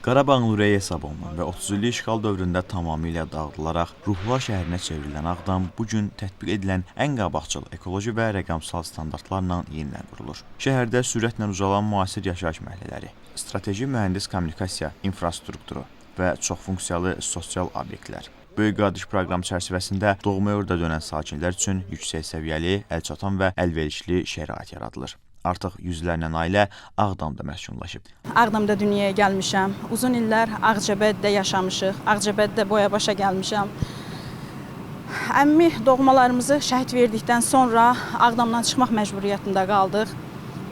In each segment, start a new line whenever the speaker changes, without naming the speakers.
Qarabağın ürəyi hesab olunan və 30 illik işğal dövründə tamamilə dağıdılaraq ruhlar şəhərinə çevrilən Ağdam bugün tətbiq edilən ən qabaqcıl ekoloji və rəqəmsal standartlarla yenidən qurulur. Şəhərdə sürətlə ucalan müasir yaşayış məhəllələri, strateji mühəndis kommunikasiya infrastrukturu və çoxfunksiyalı sosial obyektlər. Böyük qardaş proqramı çərçivəsində doğma yurda dönən sakinlər üçün yüksək səviyyəli, əlçatan və əlverişli şərait yaradılır. Artıq yüzlərlə ailə Ağdamda məskunlaşıb.
Ağdamda dünyaya gəlmişəm. Uzun illər Ağcabəddə yaşamışıq. Ağcabəddə boya-başa gəlmişəm. Əmmi doğmalarımızı şəhid verdikdən sonra Ağdamdan çıxmaq məcburiyyətində qaldıq.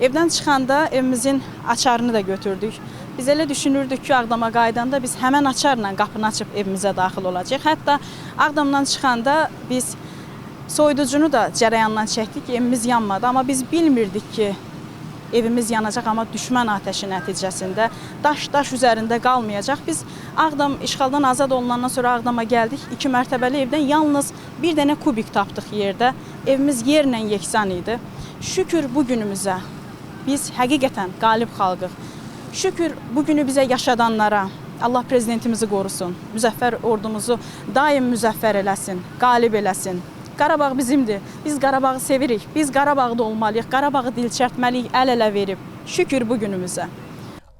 Evdən çıxanda evimizin açarını da götürdük. Biz elə düşünürdük ki, Ağdama qaydanda biz həmən açarla qapını açıb evimizə daxil olacaq. Hətta Ağdamdan çıxanda biz soyuducunu da cərəyandan çəkdik, evimiz yanmadı. Amma biz bilmirdik ki, evimiz yanacaq, amma düşmən atəşi nəticəsində daş üzərində qalmayacaq. Biz Ağdam işğaldan azad olunandan sonra Ağdama gəldik. 2 mərtəbəli evdən yalnız bir dənə kubik tapdıq yerdə. Evimiz yerlə yeksan idi. Şükür bu günümüzə biz həqiqətən qalib xalqıq. Şükür bu günü bizə yaşadanlara. Allah prezidentimizi qorusun. Müzəffər ordumuzu daim müzəffər eləsin, qalib eləsin. Qarabağ bizimdir. Biz Qarabağı sevirik. Biz Qarabağda olmalıyıq. Qarabağı dilçərtməliyik, əl-ələ verib. Şükür bu günümüzə.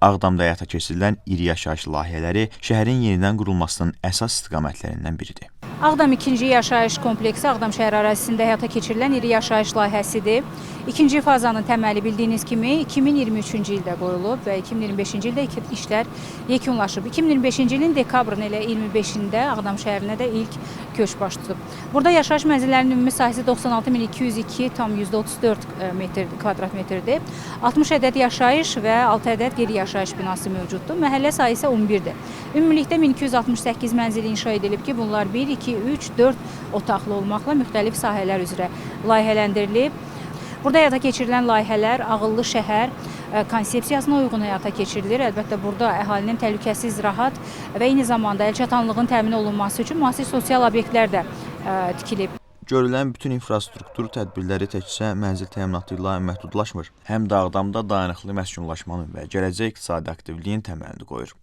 Ağdamda həyata keçirilən iri yaşayış layihələri şəhərin yenidən qurulmasının əsas istiqamətlərindən biridir.
Ağdam 2-ci yaşayış kompleksi Ağdam şəhər ərazisində həyata keçirilən iri yaşayış layihəsidir. İkinci fazanın təməli bildiyiniz kimi 2023-cü ildə qoyulub və 2025-ci ildə işlər yekunlaşıb. 2025-ci ilin dekabrın elə 25-də Ağdam şəhərinə də ilk köç baş tutub. Burada yaşayış mənzillərinin ümumi sahəsi 96.202,34 kvadrat metrdir. 60 ədəd yaşayış və 6 ədəd qeyri yaşayış binası mövcuddur. Məhəllə sayısı 11-dir. Ümumilikdə 1268 mənzil inşa edilib ki, bunlar 1, 2, 3, 4 otaqlı olmaqla müxtəlif sahələr üzrə layihələndirilib. Burada həyata keçirilən layihələr ağıllı şəhər konsepsiyasına uyğun həyata keçirilir. Əlbəttə, burada əhalinin təhlükəsiz, rahat və eyni zamanda əlçatanlığın təmin olunması üçün müasir sosial obyektlər də tikilib.
Görülən bütün infrastruktur tədbirləri təkcə mənzil təminatı ilə məhdudlaşmır. Həm də Ağdamda dayanıqlı məskunlaşmanın və gələcək iqtisadi aktivliyin təməlini qoyur.